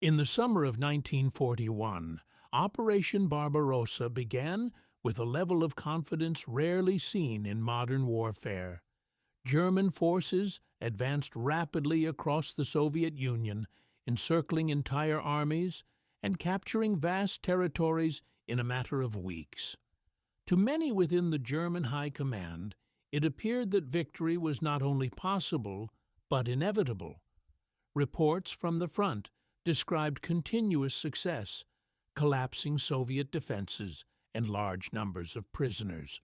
In the summer of 1941, Operation Barbarossa began with a level of confidence rarely seen in modern warfare. German forces advanced rapidly across the Soviet Union, encircling entire armies and capturing vast territories in a matter of weeks. To many within the German High Command, it appeared that victory was not only possible, but inevitable. Reports from the front described continuous success, collapsing Soviet defenses, and large numbers of prisoners.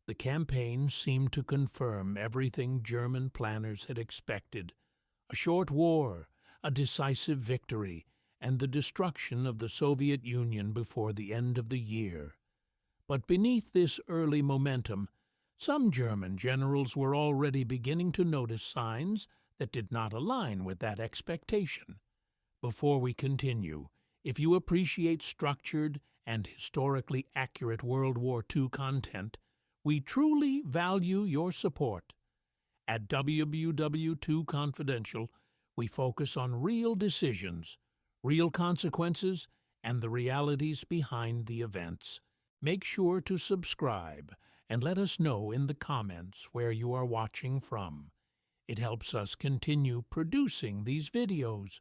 The campaign seemed to confirm everything German planners had expected: a short war, a decisive victory, and the destruction of the Soviet Union before the end of the year. But beneath this early momentum, some German generals were already beginning to notice signs that did not align with that expectation. Before we continue, if you appreciate structured and historically accurate World War II content, we truly value your support. At WW2 Confidential, we focus on real decisions, real consequences, and the realities behind the events. Make sure to subscribe and let us know in the comments where you are watching from. It helps us continue producing these videos.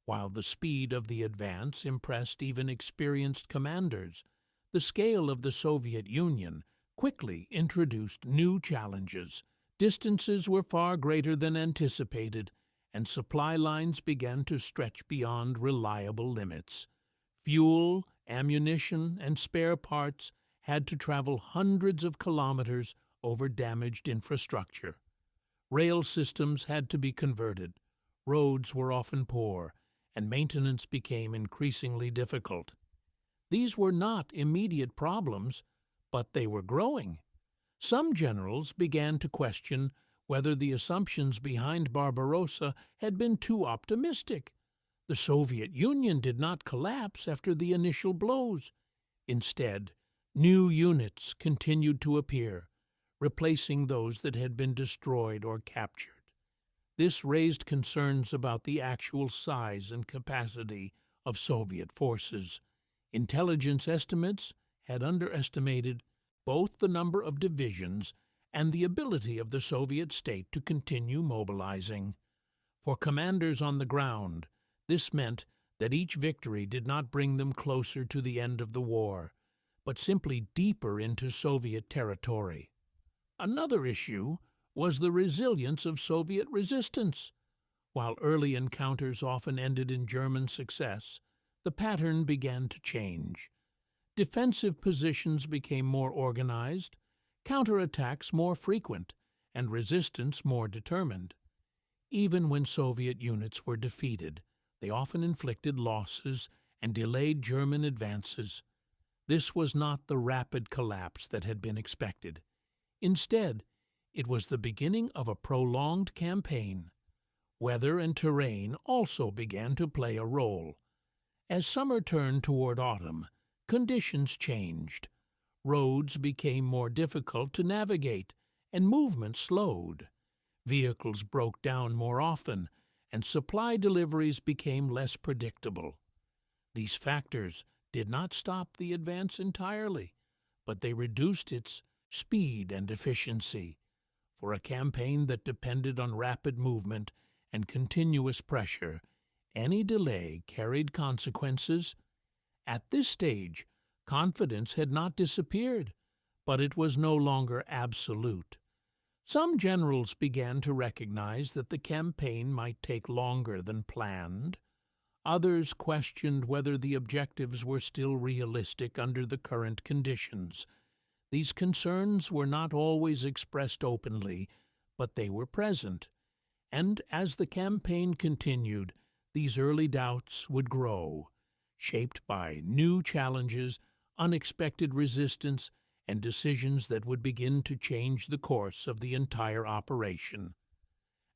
While the speed of the advance impressed even experienced commanders, the scale of the Soviet Union quickly introduced new challenges. Distances were far greater than anticipated, and supply lines began to stretch beyond reliable limits. Fuel, ammunition, and spare parts had to travel hundreds of kilometers over damaged infrastructure. Rail systems had to be converted, roads were often poor, and maintenance became increasingly difficult. These were not immediate problems, but they were growing. Some generals began to question whether the assumptions behind Barbarossa had been too optimistic. The Soviet Union did not collapse after the initial blows. Instead, new units continued to appear, replacing those that had been destroyed or captured. This raised concerns about the actual size and capacity of Soviet forces. Intelligence estimates had underestimated both the number of divisions and the ability of the Soviet state to continue mobilizing. For commanders on the ground, this meant that each victory did not bring them closer to the end of the war, but simply deeper into Soviet territory. Another issue was the resilience of Soviet resistance. While early encounters often ended in German success, the pattern began to change. Defensive positions became more organized, counterattacks more frequent, and resistance more determined. Even when Soviet units were defeated, they often inflicted losses and delayed German advances. This was not the rapid collapse that had been expected. Instead, it was the beginning of a prolonged campaign. Weather and terrain also began to play a role. As summer turned toward autumn, conditions changed. Roads became more difficult to navigate, and movement slowed. Vehicles broke down more often, and supply deliveries became less predictable. These factors did not stop the advance entirely, but they reduced its speed and efficiency. For a campaign that depended on rapid movement and continuous pressure, any delay carried consequences. At this stage, confidence had not disappeared, but it was no longer absolute. Some generals began to recognize that the campaign might take longer than planned. Others questioned whether the objectives were still realistic under the current conditions. These concerns were not always expressed openly, but they were present. And as the campaign continued, these early doubts would grow, shaped by new challenges, unexpected resistance, and decisions that would begin to change the course of the entire operation.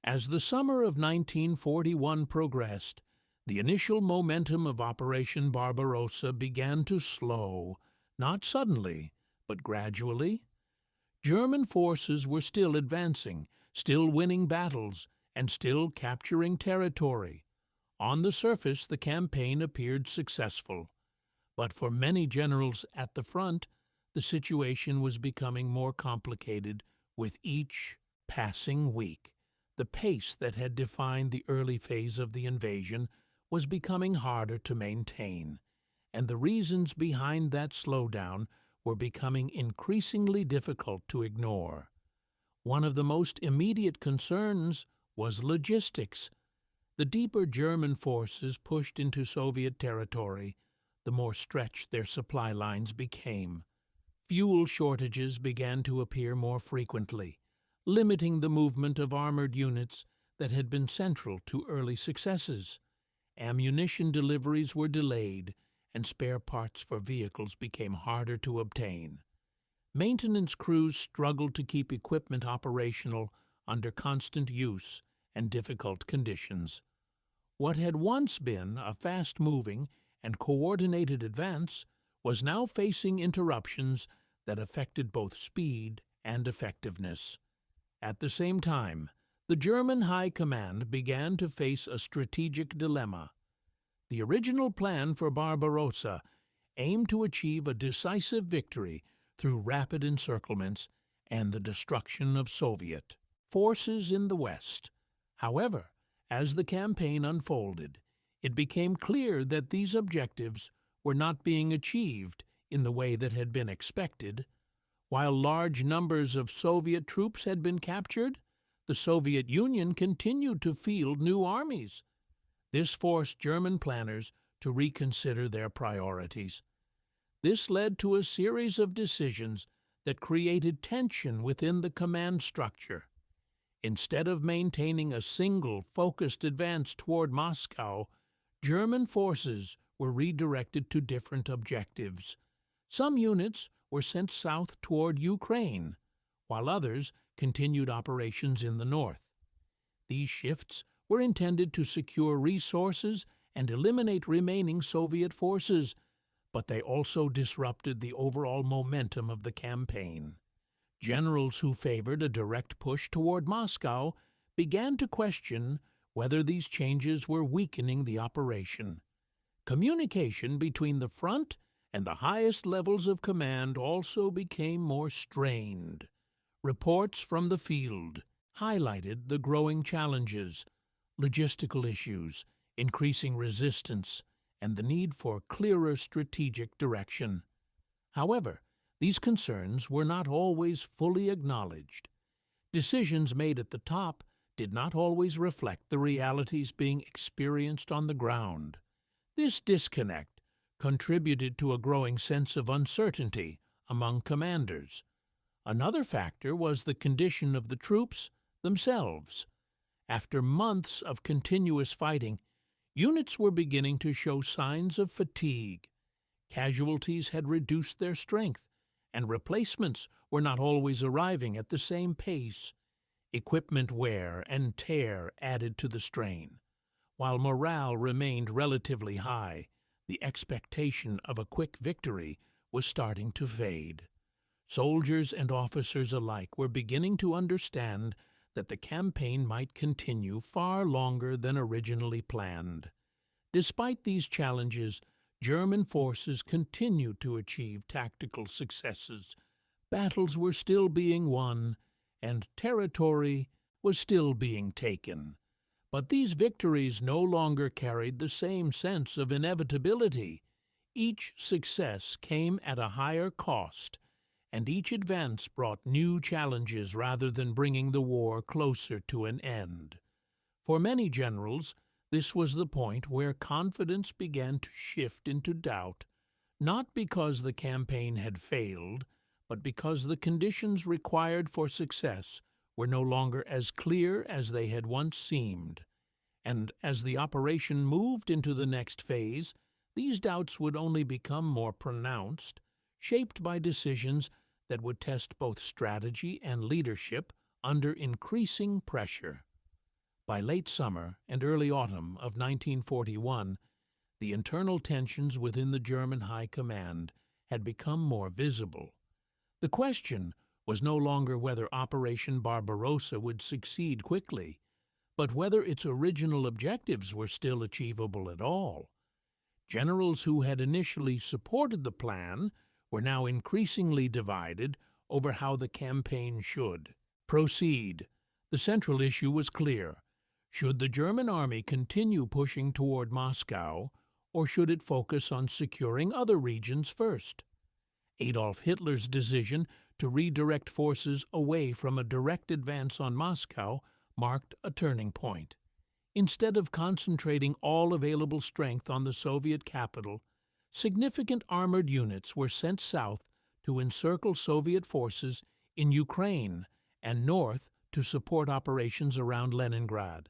As the summer of 1941 progressed, the initial momentum of Operation Barbarossa began to slow, not suddenly, but gradually. German forces were still advancing, still winning battles, and still capturing territory. On the surface, the campaign appeared successful, but for many generals at the front, the situation was becoming more complicated with each passing week. The pace that had defined the early phase of the invasion was becoming harder to maintain, and the reasons behind that slowdown were becoming increasingly difficult to ignore. One of the most immediate concerns was logistics. The deeper German forces pushed into Soviet territory, the more stretched their supply lines became. Fuel shortages began to appear more frequently, limiting the movement of armored units that had been central to early successes. Ammunition deliveries were delayed, and spare parts for vehicles became harder to obtain. Maintenance crews struggled to keep equipment operational under constant use and difficult conditions. What had once been a fast-moving and coordinated advance was now facing interruptions that affected both speed and effectiveness. At the same time, the German High Command began to face a strategic dilemma. The original plan for Barbarossa aimed to achieve a decisive victory through rapid encirclements and the destruction of Soviet forces in the West. However, as the campaign unfolded, it became clear that these objectives were not being achieved in the way that had been expected. While large numbers of Soviet troops had been captured, the Soviet Union continued to field new armies. This forced German planners to reconsider their priorities. This led to a series of decisions that created tension within the command structure. Instead of maintaining a single, focused advance toward Moscow, German forces were redirected to different objectives. Some units were sent south toward Ukraine, while others continued operations in the north. These shifts were intended to secure resources and eliminate remaining Soviet forces, but they also disrupted the overall momentum of the campaign. Generals who favored a direct push toward Moscow began to question whether these changes were weakening the operation. Communication between the front and the highest levels of command also became more strained. Reports from the field highlighted the growing challenges, logistical issues, increasing resistance, and the need for clearer strategic direction. However, these concerns were not always fully acknowledged. Decisions made at the top did not always reflect the realities being experienced on the ground. This disconnect contributed to a growing sense of uncertainty among commanders. Another factor was the condition of the troops themselves. After months of continuous fighting, units were beginning to show signs of fatigue. Casualties had reduced their strength, and replacements were not always arriving at the same pace. Equipment wear and tear added to the strain. While morale remained relatively high, the expectation of a quick victory was starting to fade. Soldiers and officers alike were beginning to understand that the campaign might continue far longer than originally planned. Despite these challenges, German forces continued to achieve tactical successes. Battles were still being won, and territory was still being taken. But these victories no longer carried the same sense of inevitability. Each success came at a higher cost, and each advance brought new challenges rather than bringing the war closer to an end. For many generals, this was the point where confidence began to shift into doubt, not because the campaign had failed, but because the conditions required for success were no longer as clear as they had once seemed. And as the operation moved into the next phase, these doubts would only become more pronounced, shaped by decisions that would test both strategy and leadership under increasing pressure. By late summer and early autumn of 1941, the internal tensions within the German High Command had become more visible. The question was no longer whether Operation Barbarossa would succeed quickly, but whether its original objectives were still achievable at all. Generals who had initially supported the plan were now increasingly divided over how the campaign should proceed. The central issue was clear. Should the German army continue pushing toward Moscow, or should it focus on securing other regions first? Adolf Hitler's decision to redirect forces away from a direct advance on Moscow marked a turning point. Instead of concentrating all available strength on the Soviet capital, significant armored units were sent south to encircle Soviet forces in Ukraine and north to support operations around Leningrad.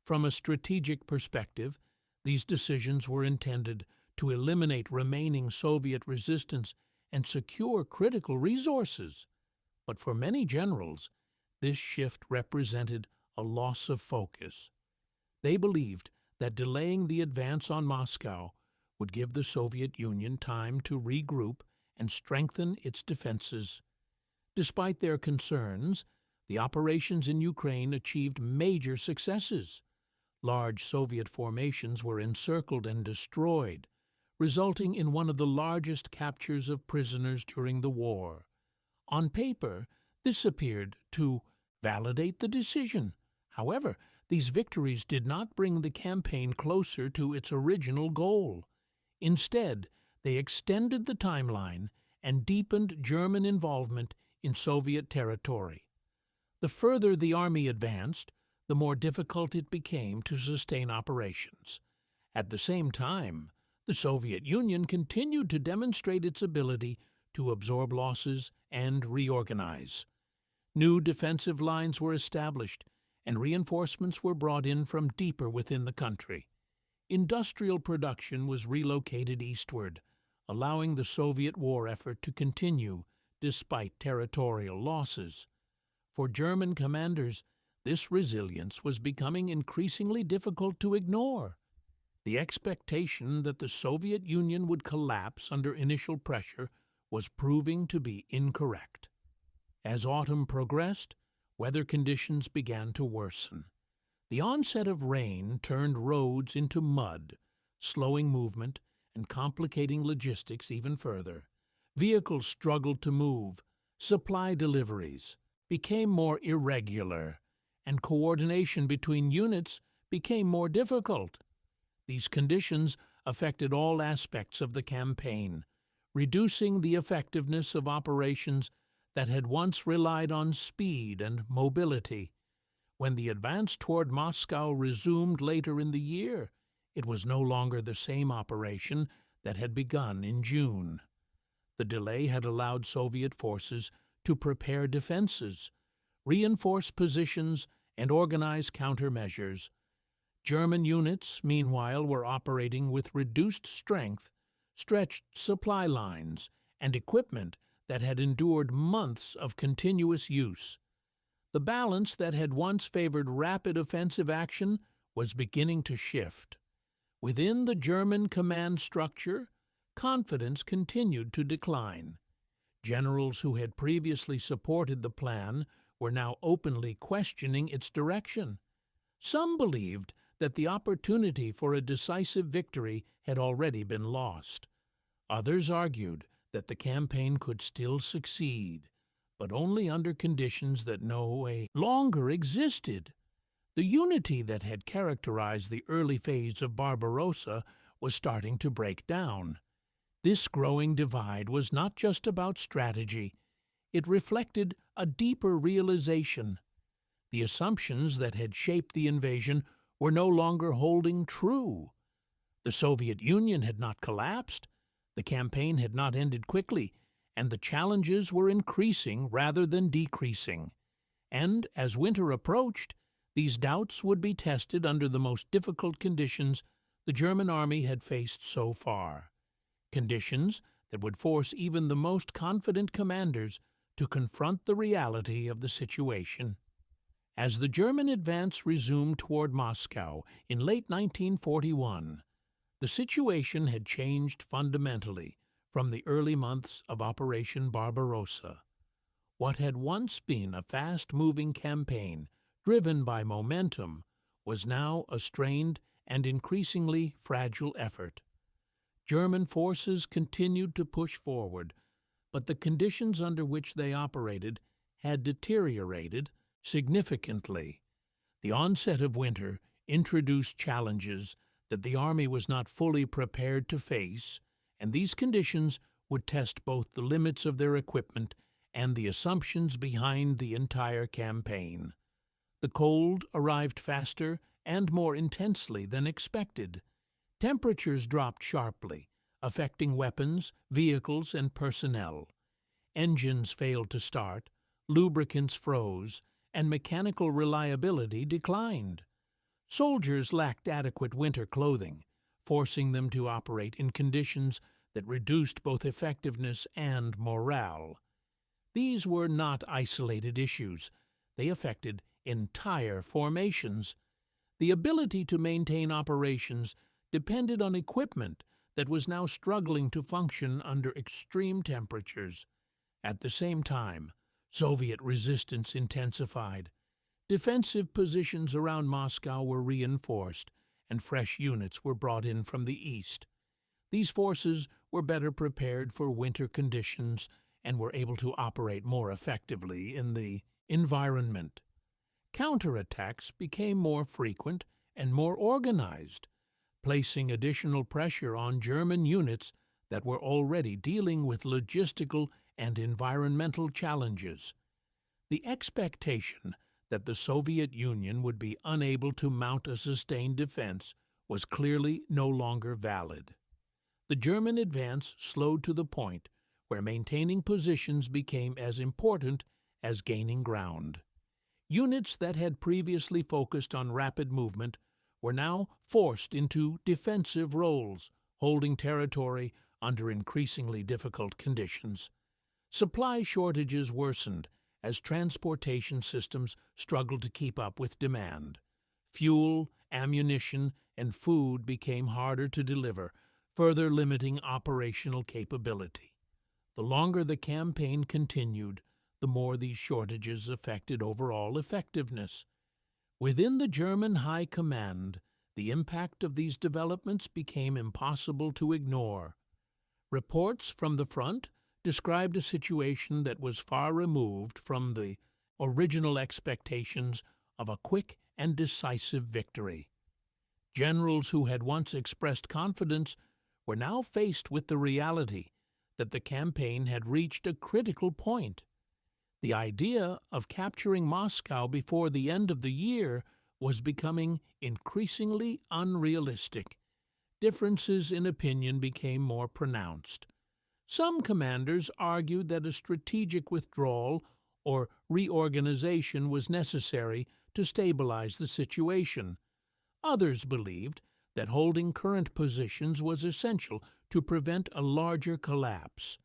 From a strategic perspective, these decisions were intended to eliminate remaining Soviet resistance and secure critical resources. But for many generals, this shift represented a loss of focus. They believed that delaying the advance on Moscow would give the Soviet Union time to regroup and strengthen its defenses. Despite their concerns, the operations in Ukraine achieved major successes. Large Soviet formations were encircled and destroyed, resulting in one of the largest captures of prisoners during the war. On paper, this appeared to validate the decision. However, these victories did not bring the campaign closer to its original goal. Instead, they extended the timeline and deepened German involvement in Soviet territory. The further the army advanced, the more difficult it became to sustain operations. At the same time, the Soviet Union continued to demonstrate its ability to absorb losses and reorganize. New defensive lines were established, and reinforcements were brought in from deeper within the country. Industrial production was relocated eastward, allowing the Soviet war effort to continue despite territorial losses. For German commanders, this resilience was becoming increasingly difficult to ignore. The expectation that the Soviet Union would collapse under initial pressure was proving to be incorrect. As autumn progressed, weather conditions began to worsen. The onset of rain turned roads into mud, slowing movement and complicating logistics even further. Vehicles struggled to move, supply deliveries became more irregular, and coordination between units became more difficult. These conditions affected all aspects of the campaign, reducing the effectiveness of operations that had once relied on speed and mobility. When the advance toward Moscow resumed later in the year, it was no longer the same operation that had begun in June. The delay had allowed Soviet forces to prepare defenses, reinforce positions, and organize countermeasures. German units, meanwhile, were operating with reduced strength, stretched supply lines, and equipment that had endured months of continuous use. The balance that had once favored rapid offensive action was beginning to shift. Within the German command structure, confidence continued to decline. Generals who had previously supported the plan were now openly questioning its direction. Some believed that the opportunity for a decisive victory had already been lost. Others argued that the campaign could still succeed, but only under conditions that no longer existed. The unity that had characterized the early phase of Barbarossa was starting to break down. This growing divide was not just about strategy. It reflected a deeper realization. The assumptions that had shaped the invasion were no longer holding true. The Soviet Union had not collapsed, the campaign had not ended quickly, and the challenges were increasing rather than decreasing. And as winter approached, these doubts would be tested under the most difficult conditions the German army had faced so far. Conditions that would force even the most confident commanders to confront the reality of the situation. As the German advance resumed toward Moscow in late 1941, the situation had changed fundamentally from the early months of Operation Barbarossa. What had once been a fast-moving campaign driven by momentum was now a strained and increasingly fragile effort. German forces continued to push forward, but the conditions under which they operated had deteriorated significantly. The onset of winter introduced challenges that the Army was not fully prepared to face, and these conditions would test both the limits of their equipment and the assumptions behind the entire campaign. The cold arrived faster and more intensely than expected. Temperatures dropped sharply, affecting weapons, vehicles, and personnel. Engines failed to start, lubricants froze, and mechanical reliability declined. Soldiers lacked adequate winter clothing, forcing them to operate in conditions that reduced both effectiveness and morale. These were not isolated issues. They affected entire formations. The ability to maintain operations depended on equipment that was now struggling to function under extreme temperatures. At the same time, Soviet resistance intensified. Defensive positions around Moscow were reinforced, and fresh units were brought in from the east. These forces were better prepared for winter conditions and were able to operate more effectively in the environment. Counterattacks became more frequent and more organized, placing additional pressure on German units that were already dealing with logistical and environmental challenges. The expectation that the Soviet Union would be unable to mount a sustained defense was clearly no longer valid. The German advance slowed to the point where maintaining positions became as important as gaining ground. Units that had previously focused on rapid movement were now forced into defensive roles, holding territory under increasingly difficult conditions. Supply shortages worsened as transportation systems struggled to keep up with demand. Fuel, ammunition, and food became harder to deliver, further limiting operational capability. The longer the campaign continued, the more these shortages affected overall effectiveness. Within the German High Command, the impact of these developments became impossible to ignore. Reports from the front described a situation that was far removed from the original expectations of a quick and decisive victory. Generals who had once expressed confidence were now faced with the reality that the campaign had reached a critical point. The idea of capturing Moscow before the end of the year was becoming increasingly unrealistic. Differences in opinion became more pronounced. Some commanders argued that a strategic withdrawal or reorganization was necessary to stabilize the situation. Others believed that holding current positions was essential to prevent a larger collapse.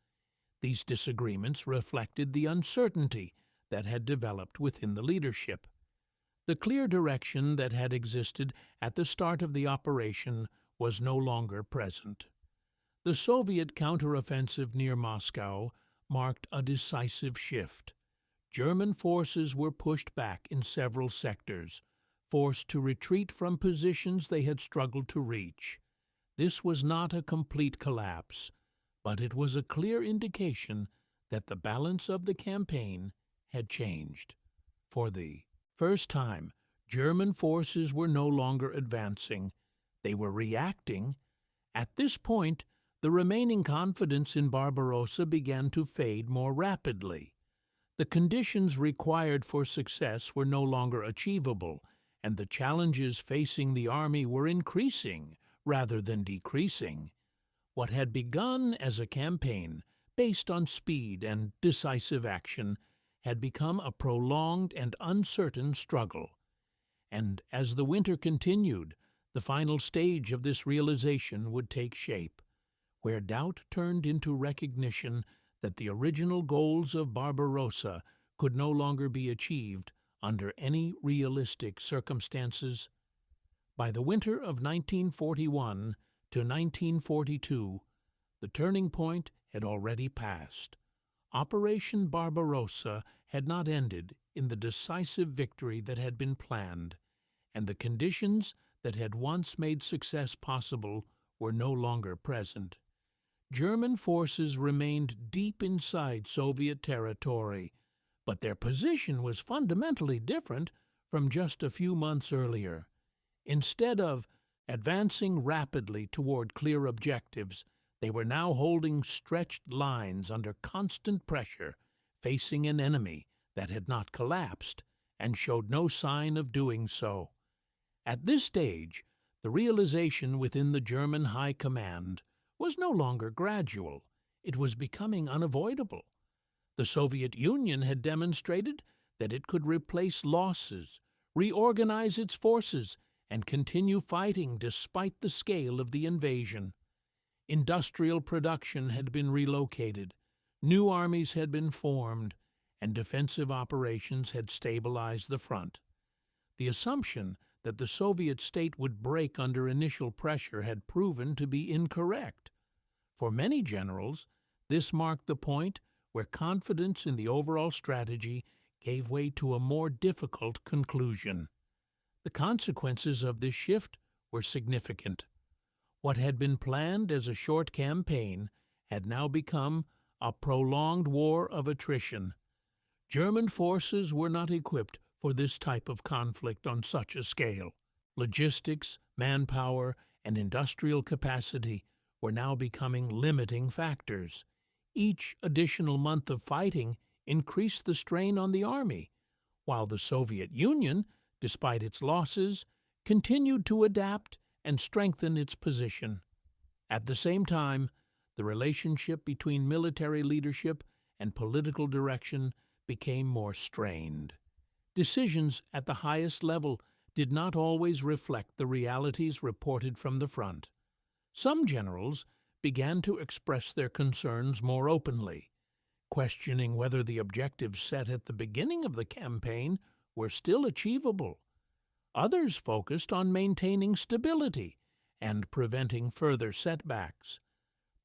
These disagreements reflected the uncertainty that had developed within the leadership. The clear direction that had existed at the start of the operation was no longer present. The Soviet counteroffensive near Moscow marked a decisive shift. German forces were pushed back in several sectors, forced to retreat from positions they had struggled to reach. This was not a complete collapse, but it was a clear indication that the balance of the campaign had changed. For the first time, German forces were no longer advancing. They were reacting. At this point, the remaining confidence in Barbarossa began to fade more rapidly. The conditions required for success were no longer achievable, and the challenges facing the army were increasing rather than decreasing. What had begun as a campaign based on speed and decisive action had become a prolonged and uncertain struggle. And as the winter continued, the final stage of this realization would take shape, where doubt turned into recognition that the original goals of Barbarossa could no longer be achieved under any realistic circumstances. By the winter of 1941 to 1942, the turning point had already passed. Operation Barbarossa had not ended in the decisive victory that had been planned, and the conditions that had once made success possible were no longer present. German forces remained deep inside Soviet territory, but their position was fundamentally different from just a few months earlier. Instead of advancing rapidly toward clear objectives, they were now holding stretched lines under constant pressure, facing an enemy that had not collapsed and showed no sign of doing so. At this stage, the realization within the German High Command was no longer gradual. It was becoming unavoidable. The Soviet Union had demonstrated that it could replace losses, reorganize its forces, and continue fighting despite the scale of the invasion. Industrial production had been relocated, new armies had been formed, and defensive operations had stabilized the front. The assumption that the Soviet state would break under initial pressure had proven to be incorrect. For many generals, this marked the point where confidence in the overall strategy gave way to a more difficult conclusion. The consequences of this shift were significant. What had been planned as a short campaign had now become a prolonged war of attrition. German forces were not equipped for this type of conflict on such a scale. Logistics, manpower, and industrial capacity were now becoming limiting factors. Each additional month of fighting increased the strain on the army, while the Soviet Union, despite its losses, continued to adapt and strengthen its position. At the same time, the relationship between military leadership and political direction became more strained. Decisions at the highest level did not always reflect the realities reported from the front. Some generals began to express their concerns more openly, questioning whether the objectives set at the beginning of the campaign were still achievable. Others focused on maintaining stability and preventing further setbacks.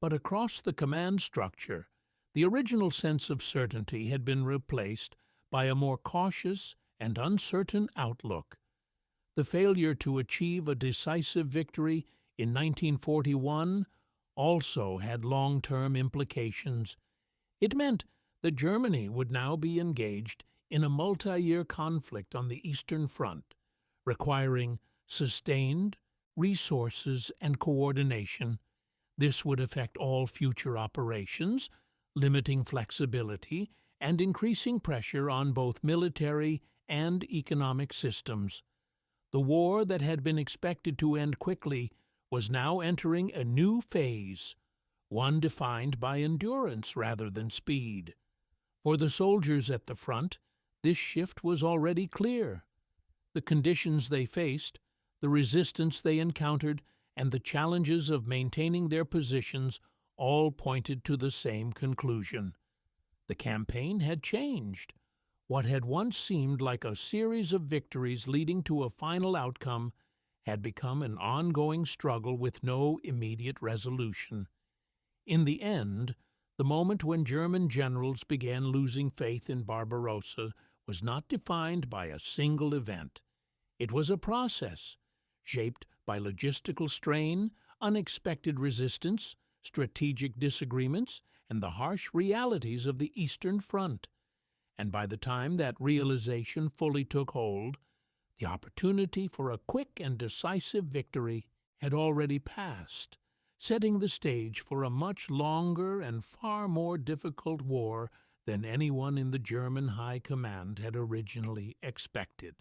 But across the command structure, the original sense of certainty had been replaced by a more cautious and uncertain outlook. The failure to achieve a decisive victory in 1941 also had long-term implications. It meant that Germany would now be engaged in a multi-year conflict on the Eastern Front, requiring sustained resources and coordination. This would affect all future operations, limiting flexibility and increasing pressure on both military and economic systems. The war that had been expected to end quickly was now entering a new phase, one defined by endurance rather than speed. For the soldiers at the front, this shift was already clear. The conditions they faced, the resistance they encountered, and the challenges of maintaining their positions all pointed to the same conclusion. The campaign had changed. What had once seemed like a series of victories leading to a final outcome had become an ongoing struggle with no immediate resolution. In the end, the moment when German generals began losing faith in Barbarossa was not defined by a single event. It was a process, shaped by logistical strain, unexpected resistance, strategic disagreements, and the harsh realities of the Eastern Front. And by the time that realization fully took hold, the opportunity for a quick and decisive victory had already passed, setting the stage for a much longer and far more difficult war than anyone in the German High Command had originally expected.